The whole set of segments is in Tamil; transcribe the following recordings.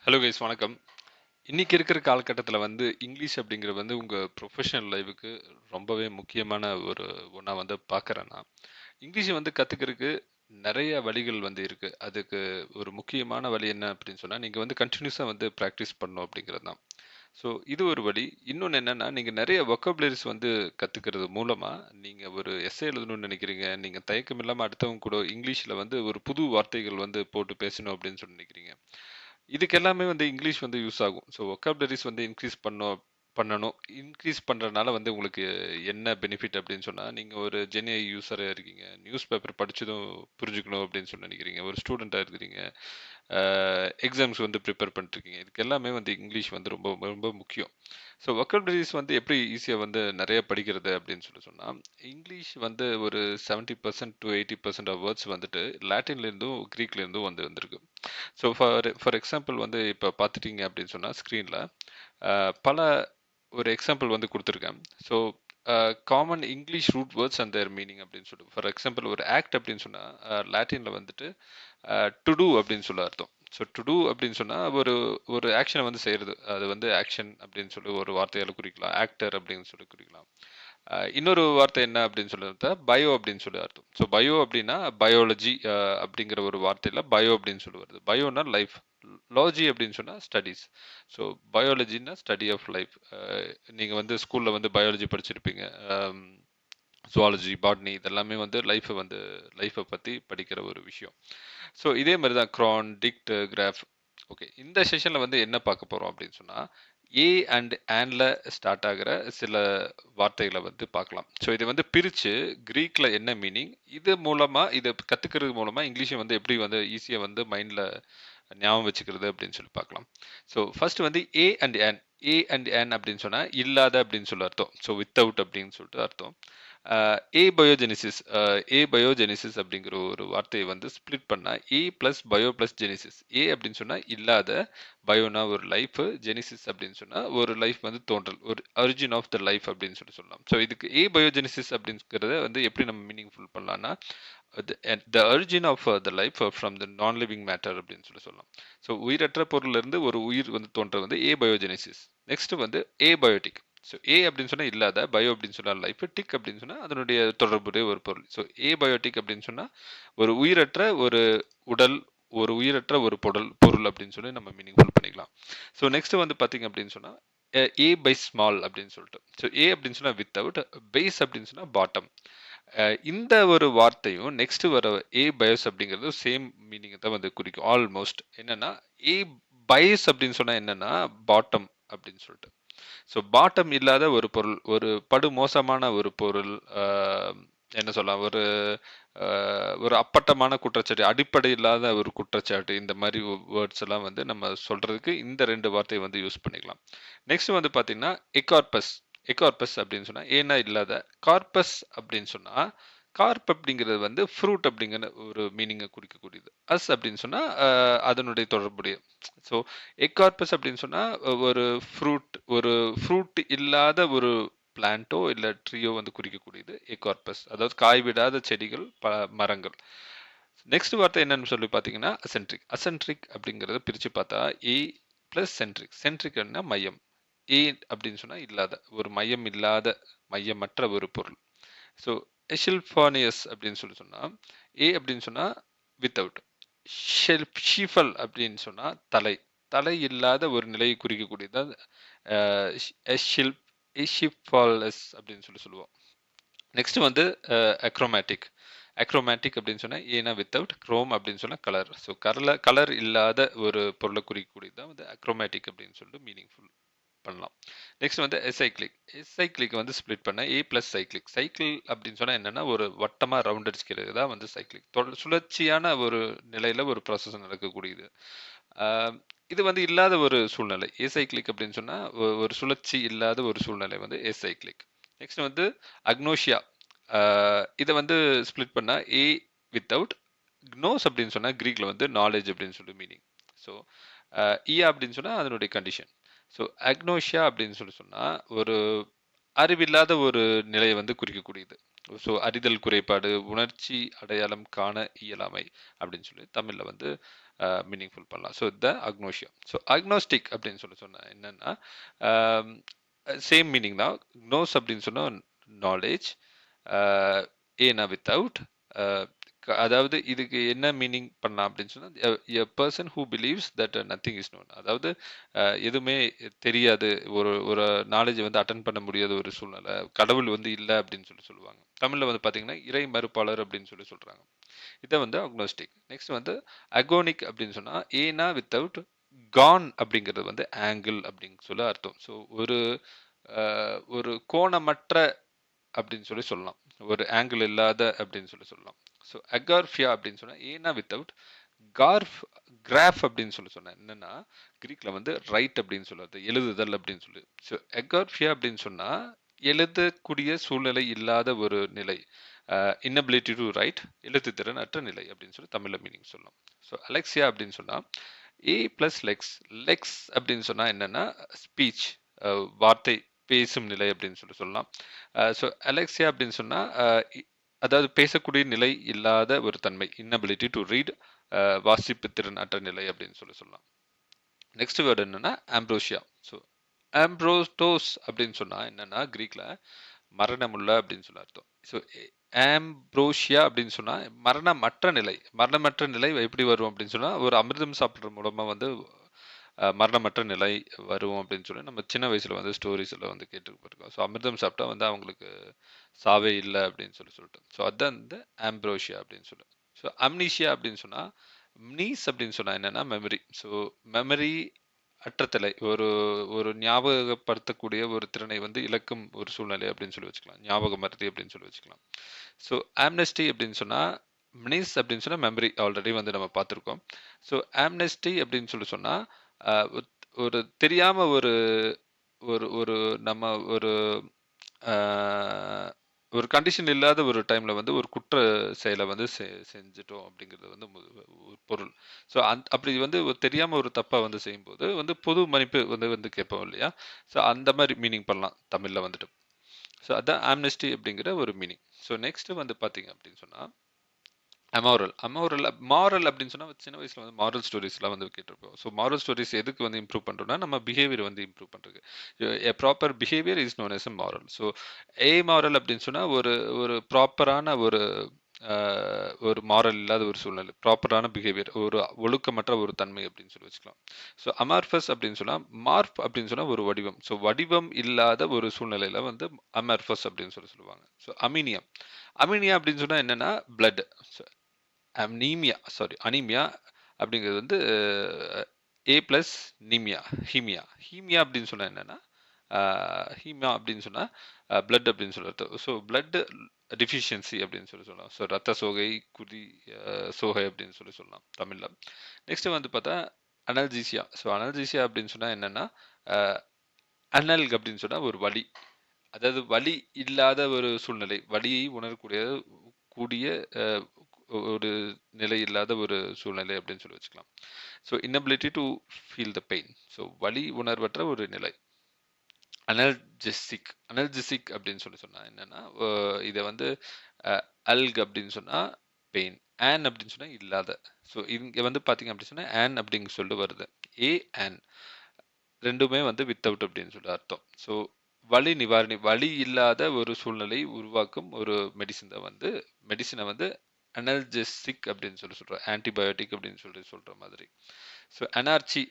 ஹலோ கைஸ், வணக்கம். இன்னைக்கு இருக்கிற காலகட்டத்தில் இங்கிலீஷ் அப்படிங்கிறது உங்கள் ப்ரொஃபஷனல் லைஃபுக்கு ரொம்பவே முக்கியமான ஒரு ஒன்றா பார்க்குறேன் நான். இங்கிலீஷை கற்றுக்கிறதுக்கு நிறைய வழிகள் இருக்குது. அதுக்கு ஒரு முக்கியமான வழி என்ன அப்படின்னு சொன்னால், நீங்கள் கண்டினியூஸாக ப்ராக்டிஸ் பண்ணணும் அப்படிங்கிறது தான். ஸோ இது ஒரு வழி. இன்னொன்று என்னென்னா, நீங்கள் நிறைய வொக்கபுலரிஸ் கற்றுக்கிறது மூலமாக நீங்கள் ஒரு எஸ்ஸே எழுதணும்னு நினைக்கிறீங்க, நீங்கள் தயக்கம் இல்லாமல் அடுத்தவங்க கூட இங்கிலீஷில் ஒரு புது வார்த்தைகள் போட்டு பேசணும் அப்படின்னு சொல்லி நினைக்கிறீங்க. இதுக்கு எல்லாமே இங்கிலீஷ் யூஸ் ஆகும். ஸோ வொக்காபுலரிஸ் இன்க்ரீஸ் பண்ணணும். இன்க்ரீஸ் பண்ணுறதுனால உங்களுக்கு என்ன பெனிஃபிட் அப்படின்னு சொன்னால், நீங்கள் ஒரு ஜென்ஐ யூஸராக இருக்கீங்க, நியூஸ் பேப்பர் படிச்சதும் புரிஞ்சுக்கணும் அப்படின்னு சொல்லி நினைக்கிறீங்க, ஒரு ஸ்டூடெண்ட்டாக இருக்கிறீங்க, எக்ஸாம்ஸ் ப்ரிப்பேர் பண்ணிருக்கீங்க, இதுக்கு எல்லாமே இங்கிலீஷ் ரொம்ப ரொம்ப முக்கியம். ஸோ வொக்காபுலரிஸ் எப்படி ஈஸியாக நிறைய படிக்கிறது அப்படின்னு சொன்னால், இங்கிலீஷ் ஒரு 70% to 80% ஆஃப் வேர்ட்ஸ் லாட்டின்லேருந்தும் க்ரீக்லேருந்தும் வந்திருக்கு. ஸோ ஃபார் எக்ஸாம்பிள் இப்போ பார்த்துட்டீங்க அப்படின்னு சொன்னால், ஸ்க்ரீனில் பல ஒரு எக்ஸாம்பிள் கொடுத்துருக்கேன். So common English root words and their meaning அப்படின்னு சொல்லிட்டு, ஃபார் எக்ஸாம்பிள் ஒரு ஆக்ட் அப்படின்னு சொன்னால் லாட்டினில் டு டூ அப்படின்னு சொல்ல அர்த்தம். ஸோ டு டூ அப்படின்னு சொன்னால் ஒரு ஒரு ஆக்ஷனை செய்கிறது, அது ஆக்ஷன் அப்படின்னு சொல்லி ஒரு வார்த்தையால் குறிக்கலாம், ஆக்டர் அப்படின்னு சொல்லி குறிக்கலாம். இன்னொரு வார்த்தை என்ன அப்படின்னு சொல்லுறது பயோ அப்படின்னு சொல்லி அர்த்தம். ஸோ பயோ அப்படின்னா பயாலஜி அப்படிங்கிற ஒரு வார்த்தையில் பயோ அப்படின்னு சொல்லி வருது. பயோனா லைஃப், லாஜி அப்படின்னு சொன்னால் ஸ்டடீஸ். ஸோ பயாலஜின்னா ஸ்டடி ஆஃப் லைஃப். நீங்கள் ஸ்கூலில் பயாலஜி படிச்சிருப்பீங்க. ஜுவாலஜி, பாட்னி இதெல்லாமே லைஃப்பை பற்றி படிக்கிற ஒரு விஷயம். ஸோ இதே மாதிரி தான் க்ரான், டிக்ட், கிராஃப். ஓகே, இந்த செஷனில் என்ன பார்க்க போகிறோம் அப்படின்னு சொன்னால், ஏ அண்ட் ஆன்ல ஸ்டார்ட் ஆகிற சில வார்த்தைகளை பார்க்கலாம். ஸோ இதை பிரித்து க்ரீக்கில் என்ன மீனிங், இது மூலமாக இதை கற்றுக்கிறது மூலமாக இங்கிலீஷை எப்படி ஈஸியாக மைண்டில் ஞாபகம் வச்சுக்கிறது அப்படின்னு சொல்லி பார்க்கலாம். So first A and on. A and on அப்படின்னு சொன்னால் இல்லாத அப்படின்னு சொல்லி அர்த்தம். ஸோ வித்தவுட் அப்படின்னு சொல்லிட்டு அர்த்தம். ஏ பயோஜெனிசிஸ். ஏ பயோஜெனிசிஸ் அப்படிங்கிற ஒரு வார்த்தையை ஸ்ப்ளிட் பண்ணால் ஏ ப்ளஸ் பயோ ப்ளஸ் ஜெனிசிஸ். ஏ அப்படின்னு சொன்னால் இல்லாத, பயோனா ஒரு லைஃப், ஜெனிசிஸ் அப்படின்னு சொன்னால் ஒரு லைஃப் தோன்றல், ஒரு ஒரிஜின் ஆஃப் த லைஃப் அப்படின்னு சொல்லலாம். ஸோ இதுக்கு ஏ பயோஜெனிசிஸ் அப்படிங்கிறத எப்படி நம்ம மீனிங்ஃபுல் பண்ணலாம்னா, the origin of the life from the non-living matter அப்படின்னு சொல்லலாம். ஸோ உயிரற்ற பொருளிலிருந்து ஒரு உயிர் தோன்றது ஏ பயோஜெனிசிஸ். நெக்ஸ்ட் ஏ பயோட்டிக். ஸோ ஏ அப்படின்னு சொன்னால் இல்லாத, பயோ அப்படின்னு சொன்னால் லைஃப், டிக் அப்படின்னு சொன்னால் அதனுடைய தொடர்புடைய ஒரு பொருள். ஸோ ஏ பயோட்டிக் அப்படின்னு சொன்னால் ஒரு உயிரற்ற ஒரு உடல், ஒரு உயிரற்ற ஒரு பொருள் அப்படின்னு சொல்லி நம்ம மீனிங்ஃபுல் பண்ணிக்கலாம். ஸோ நெக்ஸ்ட் பார்த்தீங்க அப்படின்னு சொன்னால் ஏ பை ஸ்மால் அப்படின்னு சொல்லிட்டு. ஸோ ஏ அப்படின்னு சொன்னால் வித்தவுட், பேஸ் அப்படின்னு சொன்னால் பாட்டம். இந்த ஒரு வார்த்தையும் நெக்ஸ்ட் வர ஏ பயஸ் அப்படிங்கிறது சேம் மீனிங் தான் குறிக்கும் ஆல்மோஸ்ட். என்னன்னா ஏ பயஸ் அப்படின்னு சொன்னா என்னன்னா பாட்டம் அப்படின்னு சொல்லிட்டு. ஸோ பாட்டம் இல்லாத ஒரு பொருள், ஒரு படு மோசமான ஒரு பொருள், என்ன சொல்லலாம், ஒரு அப்பட்டமான குற்றச்சாட்டு, அடிப்படை இல்லாத ஒரு குற்றச்சாட்டு, இந்த மாதிரி வேர்ட்ஸ் எல்லாம் நம்ம சொல்றதுக்கு இந்த ரெண்டு வார்த்தையை யூஸ் பண்ணிக்கலாம். நெக்ஸ்ட் பார்த்தீங்கன்னா எக்கார்பஸ். எக்கார்பஸ் அப்படின்னு சொன்னா ஏன்னா இல்லாத, கார்பஸ் அப்படின்னு சொன்னா கார்ப் அப்படிங்கிறது ஃப்ரூட் அப்படிங்கிற ஒரு மீனிங்கை குறிக்கக்கூடியது. அஸ் அப்படின்னு சொன்னா அதனுடைய தொடர்புடைய. ஸோ எக்கார்பஸ் அப்படின்னு சொன்னா ஒரு ஃப்ரூட் இல்லாத ஒரு பிளான்ட்டோ இல்லை ட்ரீயோ குறிக்கக்கூடியது எக்கார்பஸ், அதாவது காய்விடாத செடிகள், மரங்கள். நெக்ஸ்ட் வார்த்தை என்னன்னு சொல்லி பார்த்தீங்கன்னா அசென்ட்ரிக். அசென்ட்ரிக் அப்படிங்கிறத பிரித்து பார்த்தா ஏ பிளஸ் சென்ட்ரிக். சென்ட்ரிக் மையம், ஏ அப்படின்னு சொன்னால் இல்லாத, ஒரு மையம் இல்லாத, மையமற்ற ஒரு பொருள். ஸோ எஷில்ஃபானியஸ் அப்படின்னு சொன்னால் ஏ அப்படின்னு சொன்னால் வித்தவுட், ஷீஃபல் அப்படின்னு சொன்னால் தலை, தலை இல்லாத ஒரு நிலையை குறிக்கக்கூடியது எஷிஃபாலஸ் அப்படின்னு சொல்லுவோம். Next achromatic. அக்ரோமேட்டிக் அப்படின்னு சொன்னால் ஏன்னா வித்தவுட், க்ரோம் அப்படின்னு சொன்னால் கலர். ஸோ கலர் இல்லாத ஒரு பொருளை குறிக்கக்கூடியது தான் அக்ரோமேட்டிக் அப்படின்னு சொல்லிட்டு மீனிங்ஃபுல் பண்ணலாம். நெக்ஸ்ட் எசைக்ளிக். எசைக்ளிக் ஸ்ப்ளிட் பண்ண ஏ பிளஸ் சைக்ளிக். சைக்கிள் அப்படின்னு சொன்னால் என்னன்னா ஒரு வட்டமாக ரவுண்ட் அடிச்சுக்கிறது தான் சைக்ளிக். சுழற்சியான ஒரு நிலையில் ஒரு ப்ராசஸ் நடக்கக்கூடியது. இது இல்லாத ஒரு சூழ்நிலை. ஏசைக்ளிக் அப்படின்னு சொன்னால் ஒரு சுழற்சி இல்லாத ஒரு சூழ்நிலை ஏசைக்ளிக். நெக்ஸ்ட் அக்னோஷியா. இதை ஸ்ப்ளிட் பண்ணா ஏ வித்தவுட், க்னோஸ் அப்படின்னு சொன்னா கிரீக்ல நாலேஜ் அப்படின்னு சொல்லி மீனிங். ஸோ இயா அப்படின்னு சொன்னா அதனுடைய கண்டிஷன். ஸோ அக்னோஷியா அப்படின்னு சொன்னா ஒரு அறிவில்லாத ஒரு நிலையை குறிக்கக்கூடியது. ஸோ அறிதல் குறைபாடு, உணர்ச்சி அடையாளம் காண இயலாமை அப்படின்னு சொல்லி தமிழ்ல மீனிங்ஃபுல் பண்ணலாம். So the agnosia. So agnostic அப்படின்னு சொன்னா என்னன்னா சேம் மீனிங் தான். க்னோஸ் அப்படின்னு சொன்னா நாலேஜ், ஏனா வித்தவுட், அதாவது இதுக்கு என்ன மீனிங் பண்ணலாம் அப்படின்னு சொன்னா a person who believes that nothing is known. அதாவது எதுவுமே தெரியாது, ஒரு ஒரு நாலேஜ் வந்து அட்டன் பண்ண முடியாத ஒரு சூழ்நிலை, கடவுள் வந்து இல்லை அப்படின்னு சொல்லுவாங்க. தமிழ்ல வந்து பாத்தீங்கன்னா இறை மறுப்பாளர் அப்படின்னு சொல்றாங்க. இதை வந்து அக்னோஸ்டிக். நெக்ஸ்ட் வந்து அகோனிக் அப்படின்னு சொன்னா ஏனா வித்தவுட் கான் அப்படிங்கிறது வந்து ஆங்கிள் அப்படின்னு சொல்லி அர்த்தம். ஸோ ஒரு ஒரு கோணமற்ற அப்படின்னு சொல்லலாம், ஒரு ஆங்கிள் இல்லாத அப்படின்னு சொல்லலாம். ஸோ அகார்ஃபியா அப்படின்னு சொன்னா ஏனா வித்தவுட் கார்ஃப், கிராஃப் அப்படின்னு சொன்னேன். என்னன்னா கிரீக்ல வந்து ரைட் அப்படின்னு சொல்லுறது எழுதுதல் அப்படின்னு சொல்லி. ஸோ எகார்ஃபியா அப்படின்னு சொன்னா எழுதக்கூடிய சூழ்நிலை இல்லாத ஒரு நிலை, இன்னபிலிட்டி டு ரைட், எழுத்துத்திறன் அற்ற நிலை அப்படின்னு சொல்லி தமிழ்ல மீனிங் சொல்லலாம். ஸோ அலெக்சியா அப்படின்னு சொன்னா ஏ பிளஸ் லெக்ஸ். லெக்ஸ் அப்படின்னு சொன்னா என்னன்னா ஸ்பீச், வார்த்தை, பேசும் நிலை அப்படின்னு சொல்லலாம். ஸோ அலெக்சியா அப்படின்னு சொன்னா அதாவது பேசக்கூடிய நிலை இல்லாத ஒரு தன்மை, இன்னபிலிட்டி டு ரீட், வாசிப்பு திறன் அற்ற நிலை அப்படின்னு சொல்லலாம். நெக்ஸ்ட் வேர்டு என்னன்னா ஆம்ப்ரோஷியா. ஸோ ஆம்ப்ரோட்டோஸ் அப்படின்னு சொன்னா என்னன்னா கிரீக்ல மரணமுள்ள அப்படின்னு சொல்ல அர்த்தம். ஸோ ஆம்ப்ரோஷியா அப்படின்னு சொன்னா மரணமற்ற நிலை. மரணமற்ற நிலை எப்படி வரும் அப்படின்னு சொன்னா ஒரு அமிர்தம் சாப்பிட்ற மூலமா வந்து மரணமற்ற நிலை வரும் அப்படின்னு சொல்லி நம்ம சின்ன வயசுல வந்து ஸ்டோரிஸ்ல வந்து கேட்டுருக்கோம். ஸோ அமிர்தம் சாப்பிட்டா வந்து அவங்களுக்கு சாவே இல்லை அப்படின்னு சொல்லிட்டு. ஸோ அதுதான் இந்த ஆம்ப்ரோஷியா அப்படின்னு சொல்லு. ஸோ அம்னீஷியா அப்படின்னு சொன்னா நீஸ் அப்படின்னு சொன்னா என்னன்னா மெமரி. ஸோ மெமரி அற்றத்தலை, ஒரு ஒரு ஞாபகப்படுத்தக்கூடிய ஒரு திறனை வந்து இழக்கும் ஒரு சூழ்நிலை அப்படின்னு சொல்லி வச்சுக்கலாம், ஞாபக மறதி அப்படின்னு சொல்லி வச்சுக்கலாம். ஸோ ஆம்னெஸ்டி அப்படின்னு சொன்னா மினிஸ் அப்படின்னு சொன்னா மெமரி ஆல்ரெடி வந்து நம்ம பார்த்துருக்கோம். ஸோ ஆம்னெஸ்டி அப்படின்னு சொன்னா ஒரு தெரியாம ஒரு ஒரு ஒரு நம்ம ஒரு ஒரு கண்டிஷன் இல்லாத ஒரு டைம்ல வந்து ஒரு குற்ற செயலை வந்து செஞ்சுட்டோம் அப்படிங்கிறது வந்து ஒரு பொருள். ஸோ அப்படி வந்து தெரியாம ஒரு தப்பா வந்து செய்யும்போது வந்து பொது மன்னிப்பு வந்து வந்து கேட்போம் இல்லையா. ஸோ அந்த மாதிரி மீனிங் பண்ணலாம் தமிழ்ல வந்துட்டு. ஸோ அதான் ஆம்னெஸ்டி அப்படிங்கிற ஒரு மீனிங். ஸோ நெக்ஸ்ட் வந்து பாத்தீங்க அப்படின்னு சொன்னா அமோரல். மாரல் அப்படின்னு சொன்னா சின்ன வயசுல வந்து மாரல் ஸ்டோரிஸ் எல்லாம் வந்து கேட்டிருப்போம். ஸோ மாரல் ஸ்டோரிஸ் எதுக்கு வந்து இம்ப்ரூவ் பண்றோம்னா நம்ம பிஹேவியர் வந்து இம்ப்ரூவ் பண்றது. A proper behaviour is known S moral. So moral அப்படின்னு சொன்னா ஒரு ஒரு ப்ராப்பரான ஒரு மாரல் இல்லாத ஒரு சூழ்நிலை, ப்ராப்பரான பிஹேவியர், ஒரு ஒழுக்கமற்ற ஒரு தன்மை அப்படின்னு சொல்லி வச்சுக்கலாம். ஸோ அமார்பஸ் அப்படின்னு சொன்னா மார்ப் அப்படின்னு சொன்னா ஒரு வடிவம். ஸோ வடிவம் இல்லாத ஒரு சூழ்நிலையில வந்து அமார்பஸ் அப்படின்னு சொல்லுவாங்க. ஸோ அமீனியா. அமீனியா அப்படின்னு சொன்னா என்னன்னா பிளட். அனீமியா அப்படிங்கிறது வந்து ஏ பிளஸ் நீமியா, ஹீமியா. ஹீமியா அப்படின்னு சொன்னா என்னன்னா ஹீமியா அப்படின்னு சொன்னா பிளட் அப்படின்னு சொல்றது. ஸோ பிளட் டிஃபிஷியன்சி அப்படின்னு சொல்லலாம். ஸோ ரத்த சோகை, குதி சோகை அப்படின்னு சொல்லலாம் தமிழ்ல. நெக்ஸ்ட் வந்து பார்த்தா அனல்ஜீசியா. ஸோ அனல்ஜீசியா அப்படின்னு சொன்னா என்னன்னா அனல் அப்படின்னு சொன்னா ஒரு வலி, அதாவது வலி இல்லாத ஒரு சூழ்நிலை, வலியை உணரக்கூடிய கூடிய ஒரு நிலை இல்லாத ஒரு சூழ்நிலை அப்படின்னு சொல்லி வச்சுக்கலாம். So inability to feel the pain. So வலி உணர்வற்ற ஒரு நிலை. அனல்ஜெசிக் அப்படின்னு சொன்னா என்னன்னா இதை வந்து அல்க் அப்படின்னு சொன்னா பெயின், ஆன் அப்படின்னு சொன்னா இல்லாத. ஸோ இங்க வந்து பாத்தீங்க அப்படின்னு சொன்னா ஆன் அப்படின்னு சொல்லி வருது. ஆன் ரெண்டுமே வந்து வித்தவுட் அப்படின்னு சொல்லி அர்த்தம். ஸோ வலி நிவாரணி, வலி இல்லாத ஒரு சூழ்நிலை உருவாக்கும் ஒரு மெடிசினை வந்து அனல்ஜெசிக் அப்படின்னு சொல்றோம், ஆன்டிபயோட்டிக் அப்படின்னு சொல்ற மாதிரி. ஸோ அனார்ச்சி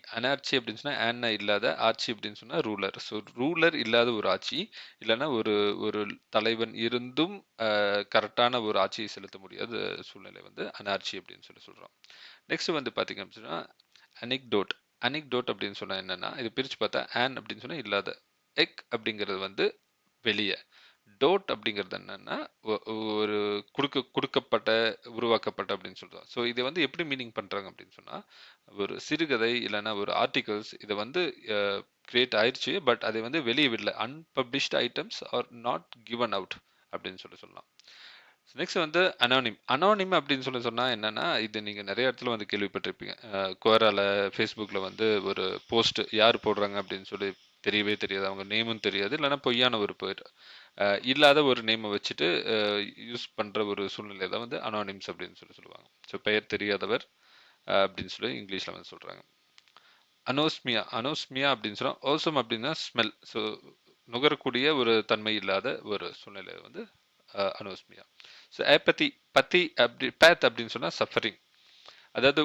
அப்படின்னு சொன்னா ஆன்னா இல்லாத, ஆட்சி அப்படின்னு சொன்னா ரூலர். ஸோ ரூலர் இல்லாத ஒரு ஆட்சி, இல்லைன்னா ஒரு ஒரு தலைவன் இருந்தும் கரெக்டான ஒரு ஆட்சியை செலுத்த முடியாத சூழ்நிலை வந்து அனார்ச்சி அப்படின்னு சொல்றோம். நெக்ஸ்ட் வந்து பாத்தீங்க அப்படின்னா அனிக்டோட். அப்படின்னு சொன்னா என்னன்னா இது பிரிச்சு பார்த்தா ஆன் அப்படின்னு சொன்னா இல்லாத, எக் அப்படிங்கிறது வந்து வெளியே, டோட் அப்படிங்கிறது என்னன்னா ஒரு கொடுக்கப்பட்ட, உருவாக்கப்பட்ட அப்படின்னு சொல்றோம். ஸோ இதை வந்து எப்படி மீனிங் பண்றாங்க அப்படின்னு சொன்னா ஒரு சிறுகதை இல்லைன்னா ஒரு ஆர்டிகல்ஸ் இதை வந்து கிரியேட் ஆயிடுச்சு, பட் அதை வந்து வெளியே விடல, unpublished items are not given out அப்படின்னு சொல்லலாம். நெக்ஸ்ட் வந்து அனானிம் அப்படின்னு சொன்னா என்னன்னா இது நீங்க நிறைய இடத்துல வந்து கேள்விப்பட்டிருப்பீங்க. குவரால ஃபேஸ்புக்ல வந்து ஒரு போஸ்ட் யார் போடுறாங்க அப்படின்னு சொல்லி தெரியவே தெரியாது, அவங்க நேமும் தெரியாது, இல்லைன்னா பொய்யான ஒரு பேர், இல்லாத ஒரு நேமை வச்சுட்டு யூஸ் பண்ற ஒரு சூழ்நிலை தான் வந்து அனானிம்ஸ் அப்படின்னு சொல்லுவாங்க. ஸோ பெயர் தெரியாதவர் அப்படின்னு சொல்லி இங்கிலீஷ்ல வந்து சொல்றாங்க. அனோஸ்மியா அனோஸ்மியா அப்படின்னு சொன்னா ஓசம் அப்படின்னா ஸ்மெல். ஸோ நுகரக்கூடிய ஒரு தன்மை இல்லாத ஒரு சூழ்நிலை வந்து அனோஸ்மியா. ஸோ ஏப்பத்தி பத்தி அப்படி பேத் அப்படின்னு சொன்னா சஃபரிங். அதாவது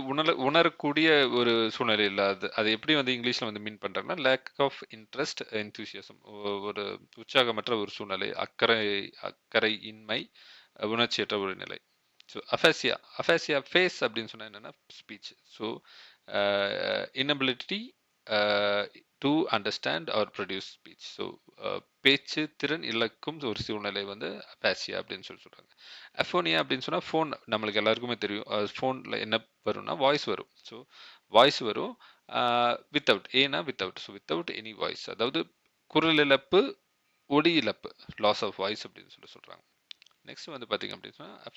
உணரக்கூடிய ஒரு சூழ்நிலை இல்லாது. அது எப்படி வந்து இங்கிலீஷ்ல வந்து மீன் பண்றாங்கன்னா லேக் ஆஃப் இன்ட்ரெஸ்ட் என்தூசியசம். ஒரு உற்சாகமற்ற ஒரு சூழ்நிலை, அக்கறை இன்மை, உணர்ச்சியற்ற ஒரு நிலை. ஸோ அஃபேசியா அஃபேசியா ஃபேஸ் அப்படின்னு சொன்னா என்னன்னா speech. So inability to understand or produce speech. So பேச்சு திறன் இழக்கும் ஒரு சூழ்நிலை வந்து அஃபாசியா அப்படின்னு சொல்லி சொல்றாங்க. அஃபோனியா அப்படின்னு சொன்னா ஃபோன் நம்மளுக்கு எல்லாருக்குமே தெரியும். ஃபோனில் என்ன வரும்னா வாய்ஸ் வரும். ஸோ வாய்ஸ் வரும் வித்தவுட், ஏன்னா without, so without any voice, அதாவது குரல் இழப்பு, ஒலி இழப்பு, லாஸ் ஆஃப் வாய்ஸ் அப்படின்னு சொல்லி சொல்றாங்க. நெக்ஸ்ட் வந்து பார்த்தீங்க அப்படின்னு சொன்னால்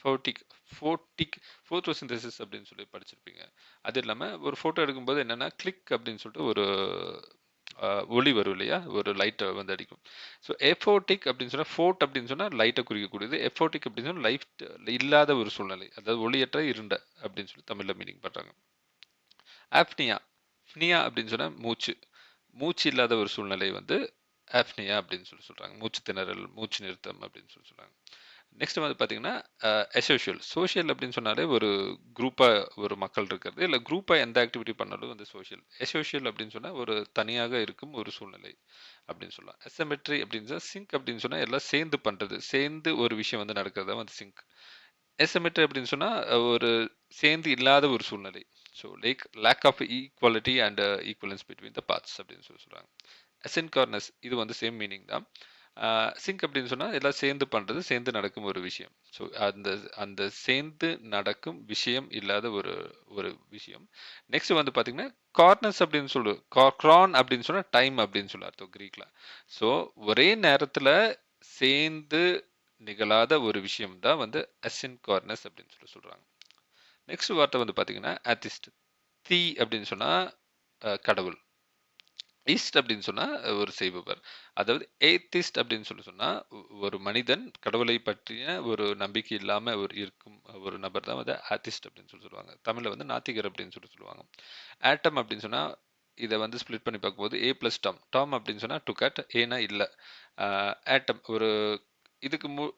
ஃபோட்டிக் ஃபோட்டோசிந்தசிஸ் அப்படின்னு சொல்லி படிச்சிருப்பீங்க. அது இல்லாமல் ஒரு ஃபோட்டோ எடுக்கும்போது என்னென்னா கிளிக் அப்படின்னு சொல்லிட்டு ஒரு ஒளி வரும் இல்லையா, ஒரு லைட்டை வந்து அடிக்கும். ஸோ எஃபோட்டிக் அப்படின்னு சொன்னால் ஃபோட் அப்படின்னு சொன்னால் லைட்டை குறிக்கக்கூடியது. எஃபோட்டிக் அப்படின்னு சொன்னால் லைட் இல்லாத ஒரு சூழ்நிலை, அதாவது ஒளியற்ற இருண்ட அப்படின்னு சொல்லி தமிழில் மீனிங் பண்ணுறாங்க. ஆப்னியா ஃப்னியா அப்படின்னு சொன்னால் மூச்சு, மூச்சு இல்லாத ஒரு சூழ்நிலை வந்து ஆப்னியா அப்படின்னு சொல்லி சொல்கிறாங்க. மூச்சு திணறல், மூச்சு நிறுத்தம் அப்படின்னு சொல்லி சொல்கிறாங்க. நெக்ஸ்ட் வந்து பார்த்தீங்கன்னா அசோஷியல். சோஷியல் அப்படின்னு சொன்னாலே ஒரு குரூப்பாக ஒரு மக்கள் இருக்கிறது, இல்லை குரூப்பாக எந்த ஆக்டிவிட்டி பண்ணாலும் வந்து சோஷியல். அசோஷியல் அப்படின்னு சொன்னால் ஒரு தனியாக இருக்கும் ஒரு சூழ்நிலை அப்படின்னு சொல்லலாம். அசமெட்ரி அப்படின்னு சொன்னால் சிங்க் அப்படின்னு சொன்னால் எல்லாம் சேர்ந்து பண்ணுறது, சேர்ந்து ஒரு விஷயம் வந்து நடக்கிறதா வந்து சிங்க். அசிமெட்ரி அப்படின்னு சொன்னா ஒரு சேர்ந்து இல்லாத ஒரு சூழ்நிலை. So lack of equality and equivalence between the parts அப்படின்னு சொல்லி சொல்றாங்க. அசின்கார்னஸ் இது வந்து சேம் மீனிங் தான். சிங்க் அப்படின்னு சொன்னா எல்லாம் சேர்ந்து பண்றது, சேர்ந்து நடக்கும் ஒரு விஷயம். ஸோ அந்த அந்த சேர்ந்து நடக்கும் விஷயம் இல்லாத ஒரு ஒரு விஷயம். நெக்ஸ்ட் வந்து பாத்தீங்கன்னா கார்னஸ் அப்படின்னு சொல்லு, கிரான் அப்படின்னு சொன்னா டைம் அப்படின்னு சொல்லு அர்த்தம் கிரீக்ல. ஸோ ஒரே நேரத்துல சேர்ந்து நிகழாத ஒரு விஷயம் தான் வந்து அசின்கார்னஸ் அப்படின்னு சொல்லி சொல்றாங்க. நெக்ஸ்ட் வார்த்தை வந்து பாத்தீங்கன்னா ஆத்திஸ்ட். தீ அப்படின்னு சொன்னா கடவுள். ஈஸ்ட் அப்படின்னு சொன்னா ஒரு செய்பவர். அதாவது ஏத்திஸ்ட் அப்படின்னு சொல்லி சொன்னா ஒரு மனிதன் கடவுளை பற்றிய ஒரு நம்பிக்கை இல்லாம ஒரு இருக்கும் ஒரு நபர் தான் வந்து ஆத்திஸ்ட் அப்படின்னு சொல்லி சொல்லுவாங்க. தமிழ்ல வந்து நாத்திகர் அப்படின்னு சொல்லி சொல்லுவாங்க. ஆட்டம் அப்படின்னு சொன்னா இதை வந்து ஸ்ப்ளிட் பண்ணி பார்க்கும்போது ஏ பிளஸ் டம். டம் அப்படின்னு சொன்னா டு கட், ஏனா இல்லை. ஆட்டம் ஒரு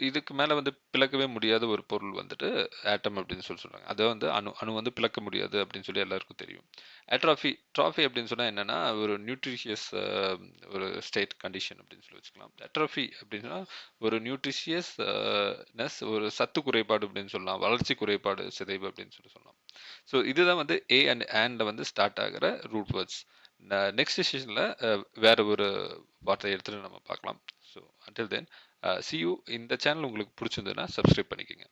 இதுக்கு மேல வந்து பிளக்கவே முடியாத ஒரு பொருள் வந்துட்டு ஆட்டம் அப்படின்னு சொல்லி சொல்றாங்க. அதை வந்து அணு வந்து பிளக்க முடியாது அப்படின்னு சொல்லி எல்லாருக்கும் தெரியும். ட்ராஃபி அப்படின்னு சொன்னா என்னன்னா ஒரு நியூட்ரிஷியஸ் ஒரு ஸ்டேட் கண்டிஷன் அப்படின்னு சொல்லி வச்சுக்கலாம். அட்ரோஃபி அப்படின்னா ஒரு நியூட்ரிஷியஸ் ஒரு சத்து குறைபாடு அப்படின்னு சொல்லலாம், வளர்ச்சி குறைபாடு, சிதைவு அப்படின்னு சொல்லி சொல்லலாம். ஸோ இதுதான் வந்து ஏ அண்ட் ஆண்ட்ல வந்து ஸ்டார்ட் ஆகிற ரூட் வேர்ட்ஸ். நெக்ஸ்ட் செஷனில் வேற ஒரு வார்த்தையை எடுத்துட்டு நம்ம பார்க்கலாம். So until then see you. இந்த சேனல் உங்களுக்கு பிடிச்சிருந்ததுன்னா சப்ஸ்கிரைப் பண்ணிக்கோங்க.